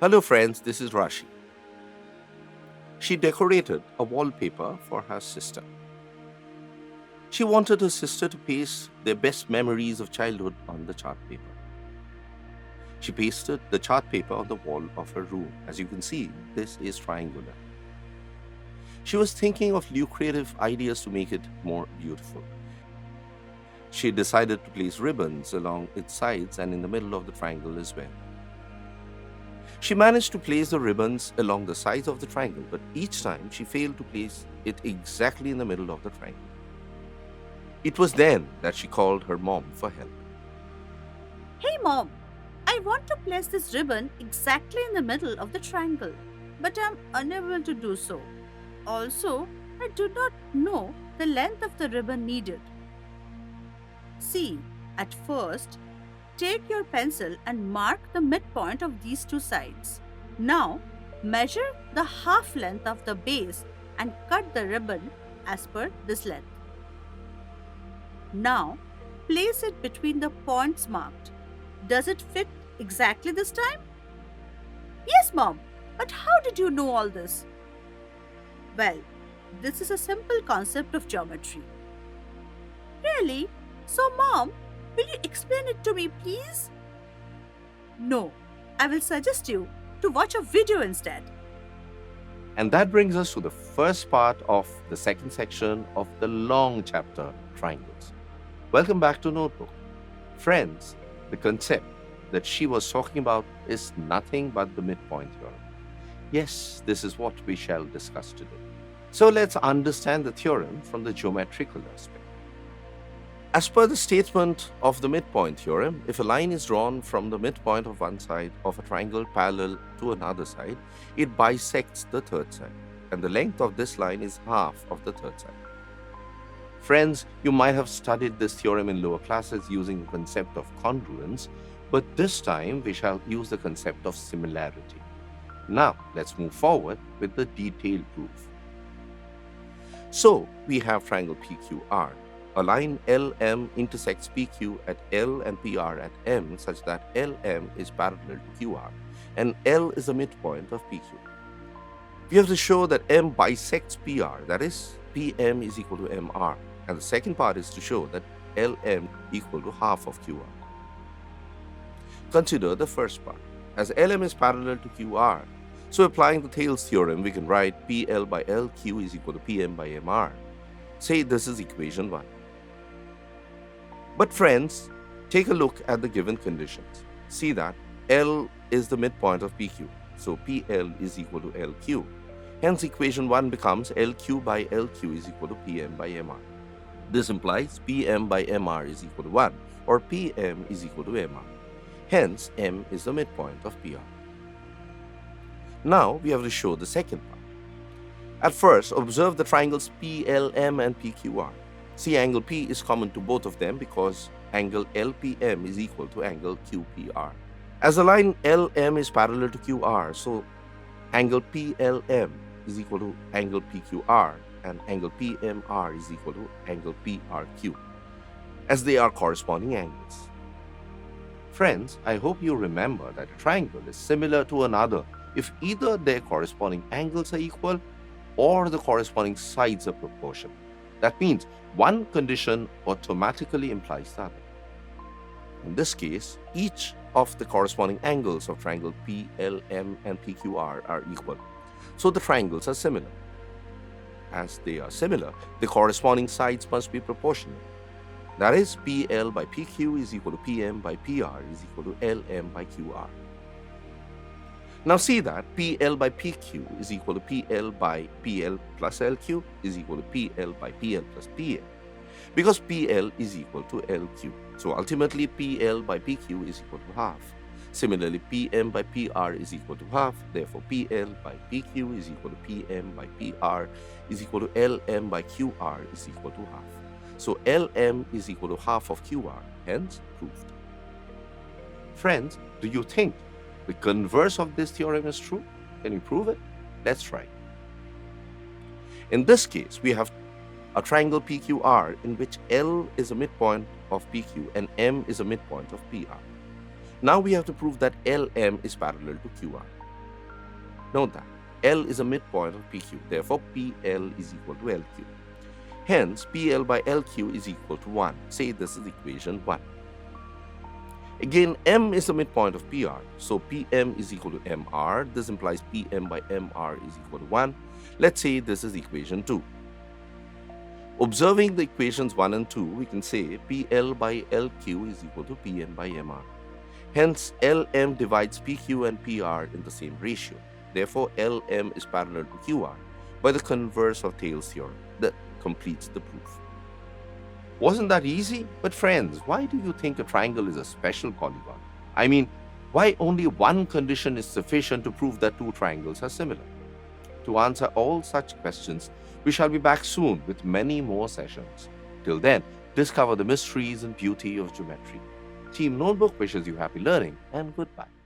Hello friends, this is Rashi. She decorated a wallpaper for her sister. She wanted her sister to paste their best memories of childhood on the chart paper. She pasted the chart paper on the wall of her room. As you can see, this is triangular. She was thinking of lucrative ideas to make it more beautiful. She decided to place ribbons along its sides and in the middle of the triangle as well. She managed to place the ribbons along the sides of the triangle, but each time she failed to place it exactly in the middle of the triangle. It was then that she called her mom for help. Hey mom, I want to place this ribbon exactly in the middle of the triangle, but I'm unable to do so. Also, I do not know the length of the ribbon needed. See, at first, take your pencil and mark the midpoint of these two sides. Now, measure the half length of the base and cut the ribbon as per this length. Now, place it between the points marked. Does it fit exactly this time? Yes, mom. But how did you know all this? Well, this is a simple concept of geometry. Really? So, mom, will you explain it to me, please? No, I will suggest you to watch a video instead. And that brings us to the first part of the second section of the long chapter, triangles. Welcome back to Notebook. Friends, the concept that she was talking about is nothing but the midpoint theorem. Yes, this is what we shall discuss today. So let's understand the theorem from the geometrical aspect. As per the statement of the midpoint theorem, if a line is drawn from the midpoint of one side of a triangle parallel to another side, it bisects the third side, and the length of this line is half of the third side. Friends, you might have studied this theorem in lower classes using the concept of congruence, but this time we shall use the concept of similarity. Now, let's move forward with the detailed proof. So, we have triangle PQR. A line LM intersects PQ at L and PR at M such that LM is parallel to QR and L is the midpoint of PQ. We have to show that M bisects PR, that is, PM is equal to MR. And the second part is to show that LM equal to half of QR. Consider the first part. As LM is parallel to QR, so applying the Thales theorem, we can write PL by LQ is equal to PM by MR. Say this is equation 1. But friends, take a look at the given conditions. See that L is the midpoint of PQ, so PL is equal to LQ. Hence, equation 1 becomes LQ by LQ is equal to PM by MR. This implies PM by MR is equal to 1, or PM is equal to MR. Hence, M is the midpoint of PR. Now, we have to show the second part. At first, observe the triangles PLM and PQR. See, angle P is common to both of them because angle LPM is equal to angle QPR. As the line LM is parallel to QR, so angle PLM is equal to angle PQR and angle PMR is equal to angle PRQ, as they are corresponding angles. Friends, I hope you remember that a triangle is similar to another if either their corresponding angles are equal or the corresponding sides are proportional. That means one condition automatically implies the other. In this case, each of the corresponding angles of triangle PLM and PQR are equal. So the triangles are similar. As they are similar, the corresponding sides must be proportional. That is, PL by PQ is equal to PM by PR is equal to LM by QR. Now see that PL by PQ is equal to PL by PL plus LQ is equal to PL by PL plus PL, because PL is equal to LQ. So ultimately PL by PQ is equal to half. Similarly, PM by PR is equal to half. Therefore, PL by PQ is equal to PM by PR is equal to LM by QR is equal to half. So LM is equal to half of QR, hence proved. Friends, do you think the converse of this theorem is true? Can you prove it? Let's try. In this case, we have a triangle PQR in which L is a midpoint of PQ and M is a midpoint of PR. Now we have to prove that LM is parallel to QR. Note that L is a midpoint of PQ. Therefore, PL is equal to LQ. Hence, PL by LQ is equal to 1. Say this is equation 1. Again, M is the midpoint of PR. So PM is equal to MR. This implies PM by MR is equal to 1. Let's say this is equation 2. Observing the equations 1 and 2, we can say PL by LQ is equal to PM by MR. Hence, LM divides PQ and PR in the same ratio. Therefore, LM is parallel to QR by the converse of Thales' theorem. That completes the proof. Wasn't that easy? But friends, why do you think a triangle is a special polygon? I mean, why only one condition is sufficient to prove that two triangles are similar? To answer all such questions, we shall be back soon with many more sessions. Till then, discover the mysteries and beauty of geometry. Team Notebook wishes you happy learning and goodbye.